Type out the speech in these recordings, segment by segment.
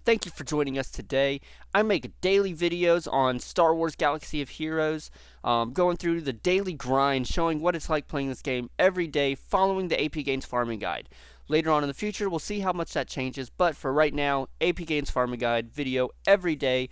Thank you for joining us today. I make daily videos on Star Wars Galaxy of Heroes, going through the daily grind, showing what it's like playing this game every day, following the APGains farming guide. Later on in the future, we'll see how much that changes, but for right now, APGains farming guide video every day,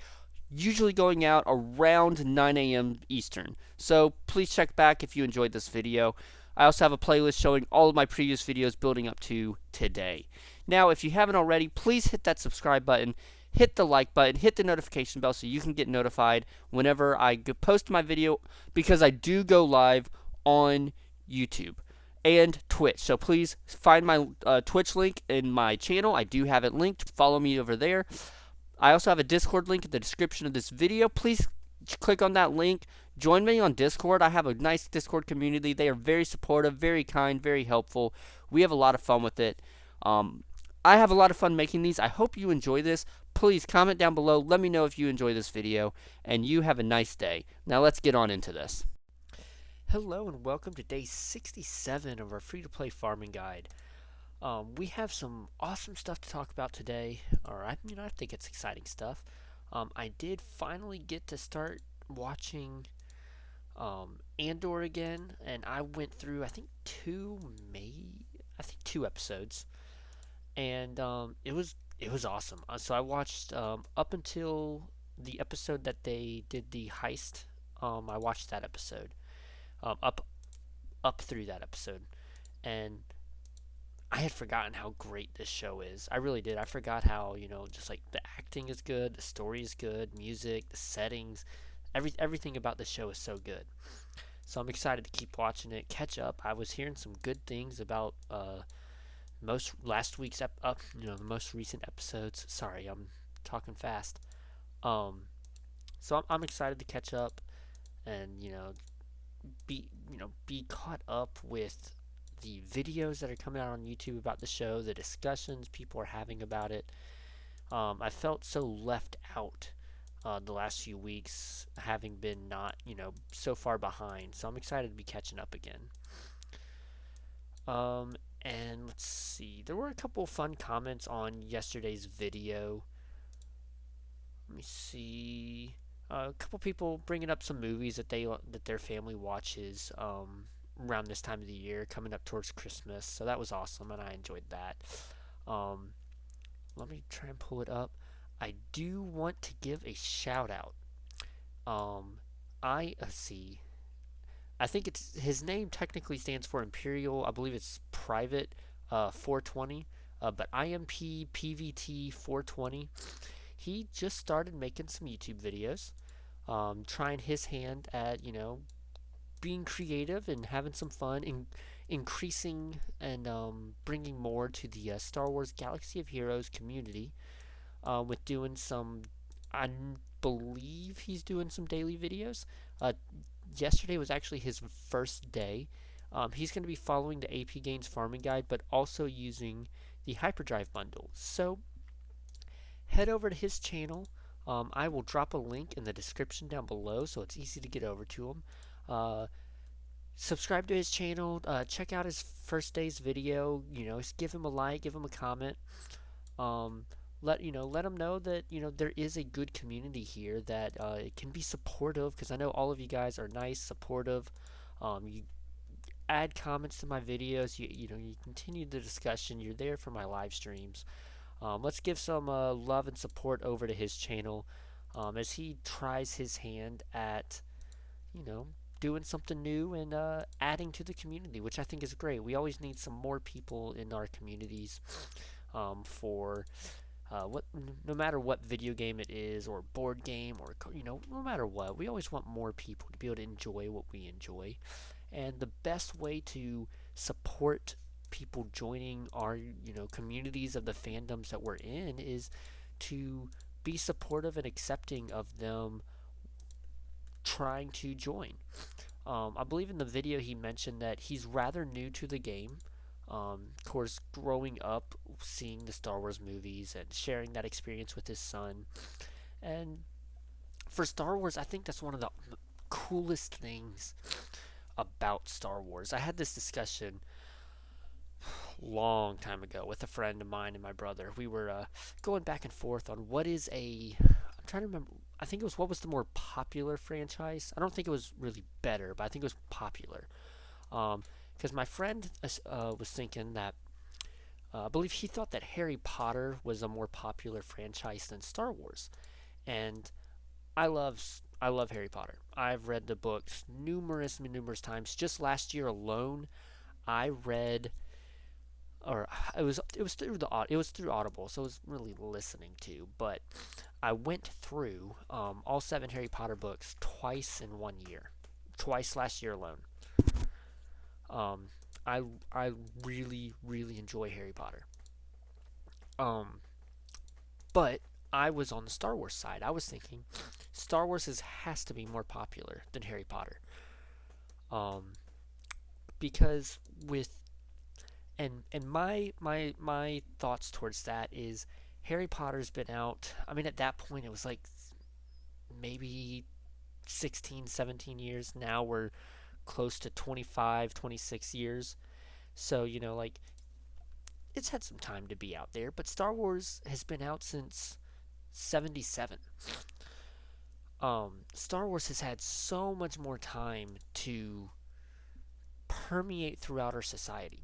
usually going out around 9 a.m. Eastern. So please check back if you enjoyed this video. I also have a playlist showing all of my previous videos building up to today. Now, if you haven't already, please hit that subscribe button, hit the like button, hit the notification bell so you can get notified whenever I post my video, because I do go live on YouTube and Twitch. So please find my Twitch link in my channel. I do have it linked. Follow me over there. I also have a Discord link in the description of this video. Please click on that link. Join me on Discord. I have a nice Discord community. They are very supportive, very kind, very helpful. We have a lot of fun with it. I have a lot of fun making these. I hope you enjoy this. Please comment down below. Let me know if you enjoy this video. And you have a nice day. Now let's get on into this. Hello and welcome to day 67 of our free-to-play farming guide. We have some awesome stuff to talk about today. Alright, I think it's exciting stuff. I did finally get to start watching Andor again, and I went through, I think two episodes, and it was awesome. So I watched up until the episode that they did the heist. I watched that episode, up through that episode, and I had forgotten how great this show is. I really did. I forgot how, just like the acting is good, the story is good, music, the settings, everything about the show is so good. So I'm excited to keep watching it, catch up. I was hearing some good things about last week's the most recent episodes. Sorry, I'm talking fast. So I'm excited to catch up and be caught up with the videos that are coming out on YouTube about the show, the discussions people are having about it. I felt so left out the last few weeks, having been not, so far behind. So I'm excited to be catching up again. And let's see. There were a couple fun comments on yesterday's video. Let me see. A couple people bringing up some movies that their family watches around this time of the year, coming up towards Christmas. So that was awesome, and I enjoyed that. Let me try and pull it up. I do want to give a shout out. Let's see. I think it's his name technically stands for Imperial. I believe it's Private 420, but IMP PVT 420. He just started making some YouTube videos, trying his hand at being creative and having some fun, and increasing and bringing more to the Star Wars Galaxy of Heroes community, with doing some. I believe he's doing some daily videos. Yesterday was actually his first day. He's going to be following the APGains farming guide, but also using the hyperdrive bundle. So head over to his channel. I will drop a link in the description down below, so it's easy to get over to him. Subscribe to his channel. Check out his first day's video. Give him a like, give him a comment. Let him know that there is a good community here that it can be supportive, because I know all of you guys are nice, supportive. You add comments to my videos. You continue the discussion. You're there for my live streams. Let's give some love and support over to his channel, as he tries his hand at doing something new and adding to the community, which I think is great. We always need some more people in our communities, for no matter what video game it is, or board game, or no matter what, we always want more people to be able to enjoy what we enjoy. And the best way to support people joining our communities of the fandoms that we're in is to be supportive and accepting of them trying to join. I believe in the video he mentioned that he's rather new to the game. Of course, growing up seeing the Star Wars movies and sharing that experience with his son. And for Star Wars, I think that's one of the coolest things about Star Wars. I had this discussion long time ago with a friend of mine and my brother. We were going back and forth on what is a. I'm trying to remember. I think it was what was the more popular franchise. I don't think it was really better, but I think it was popular. Because my friend was thinking that I believe he thought that Harry Potter was a more popular franchise than Star Wars, and I love Harry Potter. I've read the books numerous times. Just last year alone, I read, or it was through it was through Audible, so it was really listening to. But I went through all seven Harry Potter books twice in 1 year, twice last year alone. Um, I I really enjoy Harry Potter. Um, but I was on the Star Wars side. I was thinking Star Wars has to be more popular than Harry Potter. Um, because with and my thoughts towards that is Harry Potter's been out. I mean, at that point, it was like maybe 16, 17 years. Now we're close to 25, 26 years. So, like, it's had some time to be out there. But Star Wars has been out since 77. Star Wars has had so much more time to permeate throughout our society.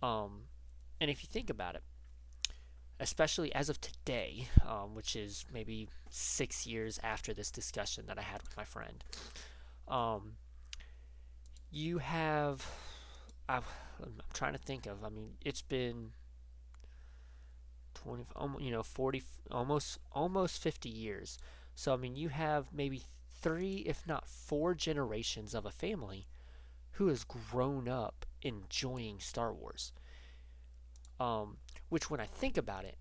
Um, and if you think about it, especially as of today, which is maybe 6 years after this discussion that I had with my friend, um, you have. I'm trying to think of. I mean, it's been 20, 40, almost 50 years. So I mean, you have maybe three, if not four generations of a family who has grown up enjoying Star Wars. Um, which, when I think about it,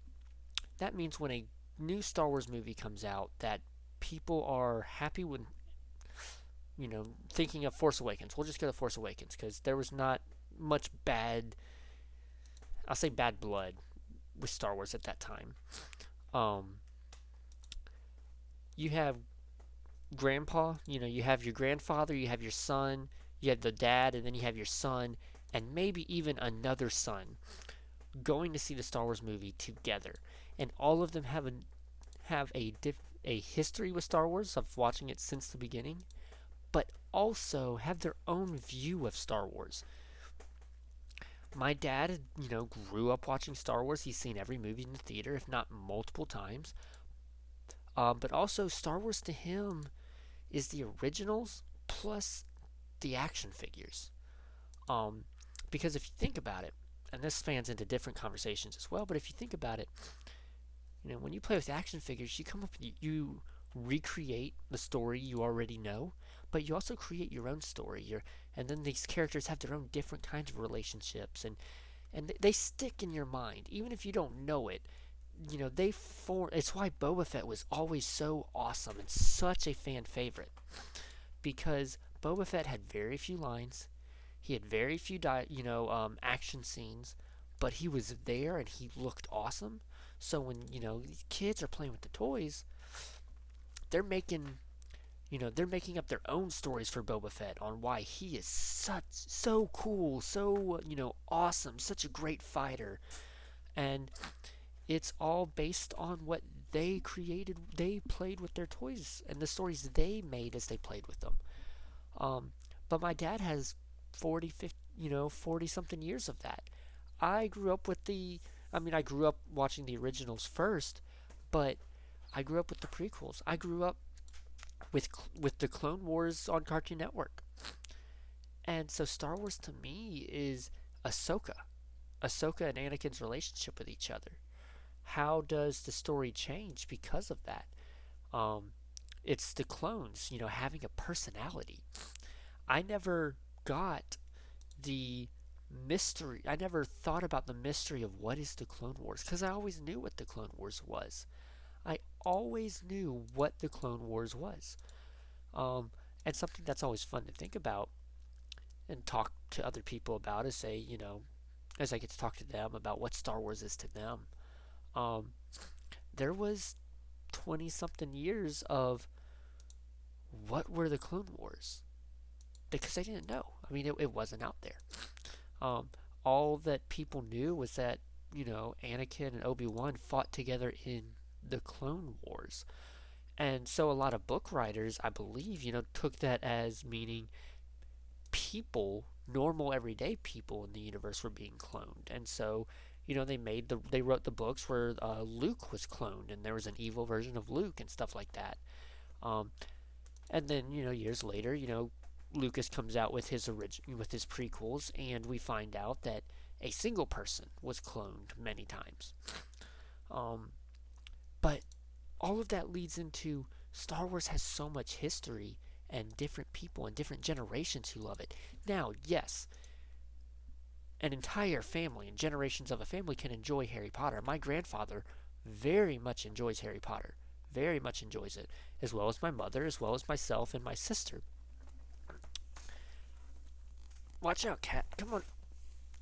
that means when a new Star Wars movie comes out, that people are happy with, thinking of Force Awakens. We'll just go to Force Awakens because there was not much bad, I'll say bad blood with Star Wars at that time. Um, you have grandpa, you have your grandfather, you have your son, you have the dad, and then you have your son, and maybe even another son going to see the Star Wars movie together, and all of them have a history with Star Wars of watching it since the beginning, but also have their own view of Star Wars. My dad, grew up watching Star Wars. He's seen every movie in the theater, if not multiple times. But also, Star Wars to him is the originals plus the action figures. Um, because if you think about it, and this spans into different conversations as well, but if you think about it, when you play with action figures, you come up, you recreate the story you already know, but you also create your own story. And then these characters have their own different kinds of relationships, and they stick in your mind, even if you don't know it. They form. It's why Boba Fett was always so awesome and such a fan favorite, because Boba Fett had very few lines. He had very few, action scenes, but he was there and he looked awesome. So when these kids are playing with the toys, they're making they're making up their own stories for Boba Fett on why he is so cool, so awesome, such a great fighter, and it's all based on what they created. They played with their toys and the stories they made as they played with them. Um, but my dad has 40, 50, 40 something years of that. I grew up with I grew up watching the originals first, but I grew up with the prequels. I grew up with the Clone Wars on Cartoon Network. And so Star Wars to me is Ahsoka. Ahsoka and Anakin's relationship with each other. How does the story change because of that? Um, it's the clones, having a personality. I never got the mystery. I never thought about the mystery of what is the Clone Wars because I always knew what the Clone Wars was. I always knew what the Clone Wars was. Um, and something that's always fun to think about and talk to other people about is say, as I get to talk to them about what Star Wars is to them. Um, there was 20 something years of what were the Clone Wars? Because I didn't know. I mean, it wasn't out there. Um, all that people knew was that, Anakin and Obi-Wan fought together in the Clone Wars. And so a lot of book writers, I believe, took that as meaning people, normal everyday people in the universe were being cloned. And so, they wrote the books where Luke was cloned and there was an evil version of Luke and stuff like that. Um, and then, years later, Lucas comes out with with his prequels, and we find out that a single person was cloned many times. Um, but all of that leads into Star Wars has so much history and different people and different generations who love it. Now, yes, an entire family and generations of a family can enjoy Harry Potter. My grandfather very much enjoys Harry Potter, very much enjoys it, as well as my mother, as well as myself and my sister. Watch out, cat. Come on,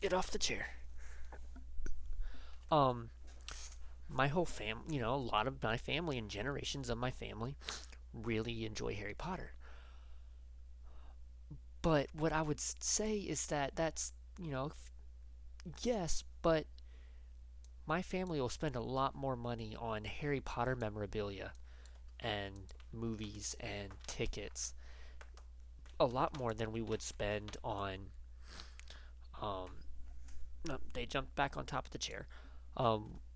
get off the chair. Um, my whole family, a lot of my family and generations of my family really enjoy Harry Potter. But what I would say is that that's, yes, but my family will spend a lot more money on Harry Potter memorabilia and movies and tickets, a lot more than we would spend on. Um, no, they jumped back on top of the chair.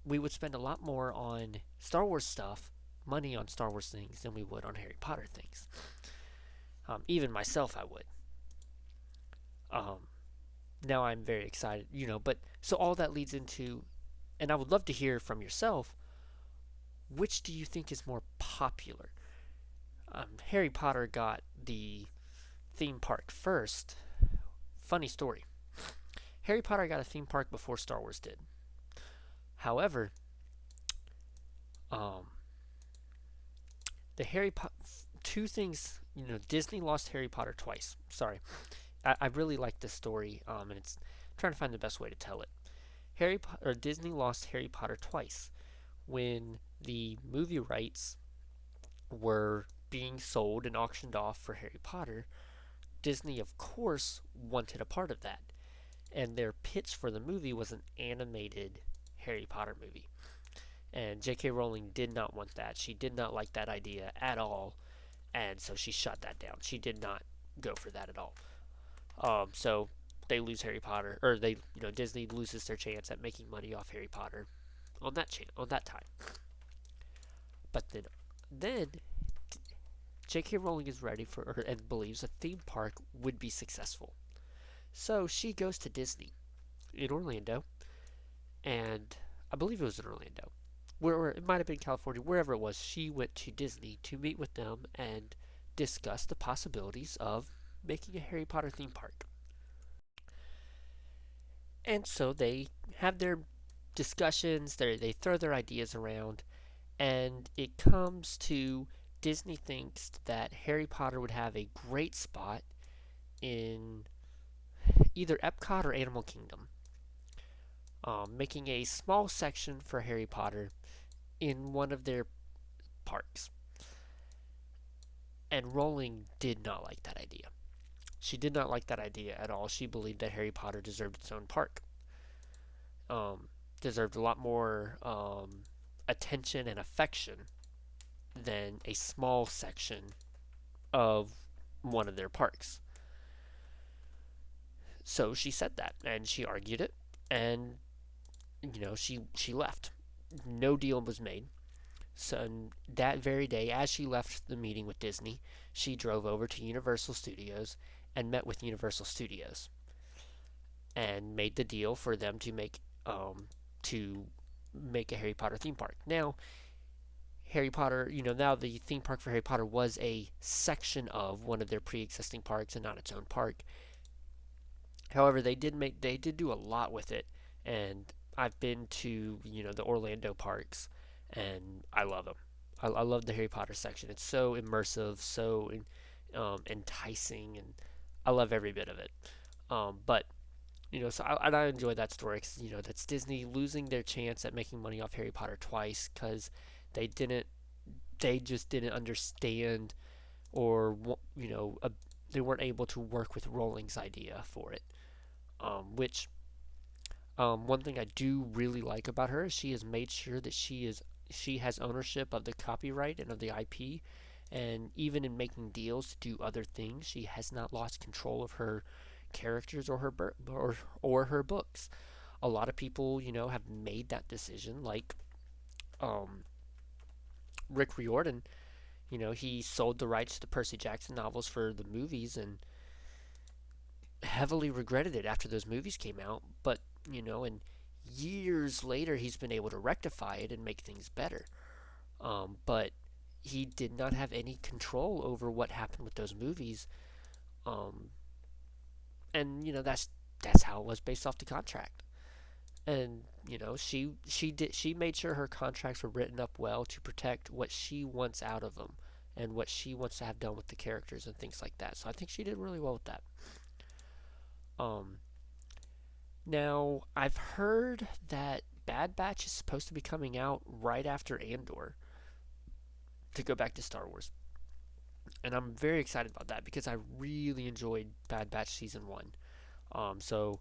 We would spend a lot more on Star Wars stuff, money on Star Wars things, than we would on Harry Potter things. Even myself, I would. Um, Now I'm very excited, but so all that leads into, and I would love to hear from yourself, which do you think is more popular? Harry Potter got the theme park first. Funny story. Harry Potter got a theme park before Star Wars did. However, um, the Harry Potter two things. Disney lost Harry Potter twice. Sorry, I really like this story, and it's I'm trying to find the best way to tell it. Disney lost Harry Potter twice when the movie rights were being sold and auctioned off for Harry Potter. Disney, of course, wanted a part of that, and their pitch for the movie was an animated Harry Potter movie. And J.K. Rowling did not want that. She did not like that idea at all, and so she shut that down. She did not go for that at all. So they lose Harry Potter, or Disney loses their chance at making money off Harry Potter on that time. But then J.K. Rowling is ready for and believes a theme park would be successful. So she goes to Disney in Orlando, and I believe it was in Orlando, where it might have been California, wherever it was. She went to Disney to meet with them and discuss the possibilities of making a Harry Potter theme park. And so they have their discussions, they throw their ideas around, and it comes to Disney thinks that Harry Potter would have a great spot in either Epcot or Animal Kingdom, making a small section for Harry Potter in one of their parks. And Rowling did not like that idea. She did not like that idea at all. She believed that Harry Potter deserved its own park. Deserved a lot more attention and affection than a small section of one of their parks. So she said that, and she argued it, and she left. No deal was made. So that very day, as she left the meeting with Disney, she drove over to Universal Studios and met with Universal Studios and made the deal for them to make a Harry Potter theme park. Now, Harry Potter, now the theme park for Harry Potter was a section of one of their pre-existing parks and not its own park. However, they did do a lot with it, and I've been to the Orlando parks, and I love them. I love the Harry Potter section. It's so immersive, so enticing, and I love every bit of it. But so I enjoy that story because that's Disney losing their chance at making money off Harry Potter twice because they didn't, they just didn't understand or they weren't able to work with Rowling's idea for it, which One thing I do really like about her is she has made sure that she has ownership of the copyright and of the IP, and even in making deals to do other things, she has not lost control of her characters or or her books. A lot of people, have made that decision, like um, Rick Riordan. He sold the rights to the Percy Jackson novels for the movies and heavily regretted it after those movies came out. But, and years later, he's been able to rectify it and make things better. But he did not have any control over what happened with those movies. Um, and that's how it was based off the contract. And she made sure her contracts were written up well to protect what she wants out of them and what she wants to have done with the characters and things like that. So I think she did really well with that. Um, Now I've heard that Bad Batch is supposed to be coming out right after Andor, to go back to Star Wars. And I'm very excited about that because I really enjoyed Bad Batch season 1. So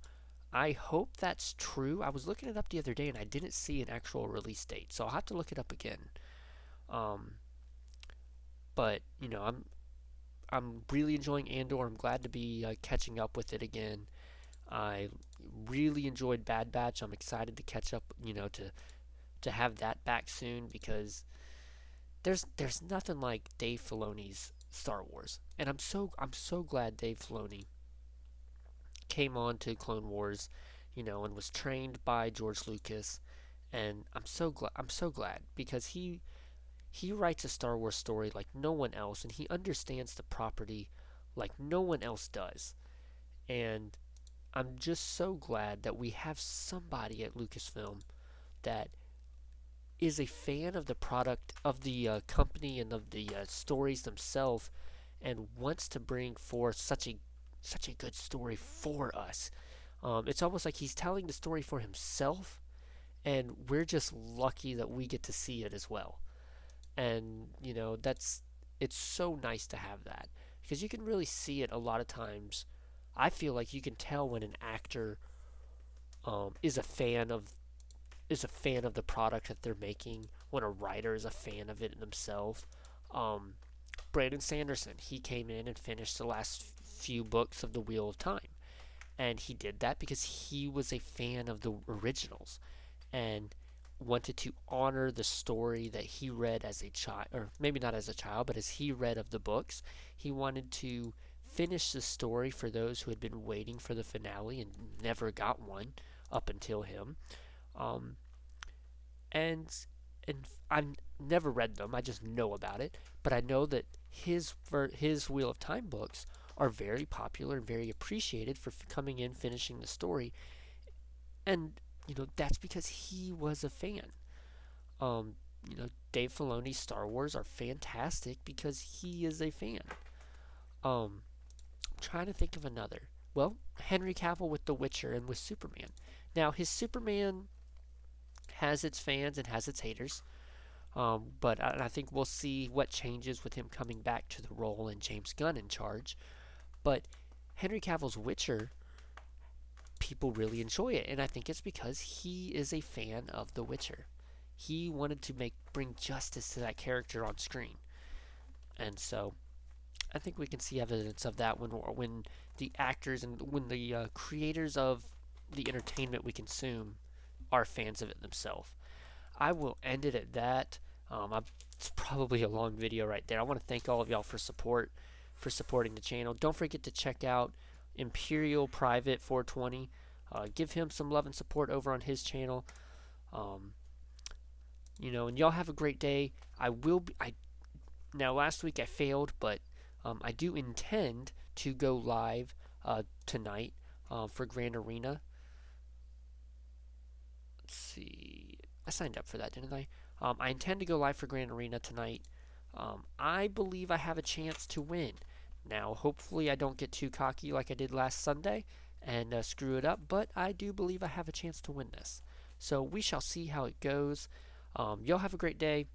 I hope that's true. I was looking it up the other day and I didn't see an actual release date, so I'll have to look it up again. Um, but I'm really enjoying Andor. I'm glad to be catching up with it again. I really enjoyed Bad Batch. I'm excited to catch up. To have that back soon because there's nothing like Dave Filoni's Star Wars, and I'm so glad Dave Filoni came on to Clone Wars, and was trained by George Lucas, and I'm so glad because he writes a Star Wars story like no one else, and he understands the property like no one else does, and I'm just so glad that we have somebody at Lucasfilm that is a fan of the product of the company and of the stories themselves and wants to bring forth such a good story for us. It's almost like he's telling the story for himself, and we're just lucky that we get to see it as well. And that's it's so nice to have that because you can really see it a lot of times. I feel like you can tell when an actor is a fan of the product that they're making when a writer is a fan of it themselves. Um, Brandon Sanderson, he came in and finished the last few books of the Wheel of Time, and he did that because he was a fan of the originals and wanted to honor the story that he read as a child, or maybe not as a child, but as he read of the books. He wanted to finish the story for those who had been waiting for the finale and never got one up until him. Um, and and I've never read them. I just know about it, but I know that his Wheel of Time books are very popular and very appreciated for coming in, finishing the story, and that's because he was a fan. Dave Filoni's Star Wars are fantastic because he is a fan. I'm trying to think of another. Well, Henry Cavill with The Witcher and with Superman. Now his Superman has its fans and has its haters. But I think we'll see what changes with him coming back to the role and James Gunn in charge. But Henry Cavill's Witcher, people really enjoy it, and I think it's because he is a fan of The Witcher. He wanted to bring justice to that character on screen, and so I think we can see evidence of that when the actors and when the creators of the entertainment we consume are fans of it themselves. I will end it at that. It's probably a long video right there. I want to thank all of y'all for supporting the channel. Don't forget to check out Imperial Private 420. Give him some love and support over on his channel. Um, and y'all have a great day. Now last week I failed, but I do intend to go live tonight for Grand Arena. Let's see. I signed up for that, didn't I? I intend to go live for Grand Arena tonight. I believe I have a chance to win. Now, hopefully, I don't get too cocky like I did last Sunday and screw it up, but I do believe I have a chance to win this. So we shall see how it goes. Y'all have a great day.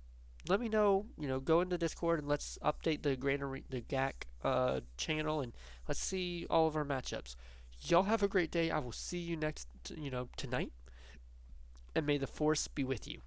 Let me know. Go into Discord and let's update the Grand Arena, the GAC channel, and let's see all of our matchups. Y'all have a great day. I will see you next, tonight, and may the force be with you.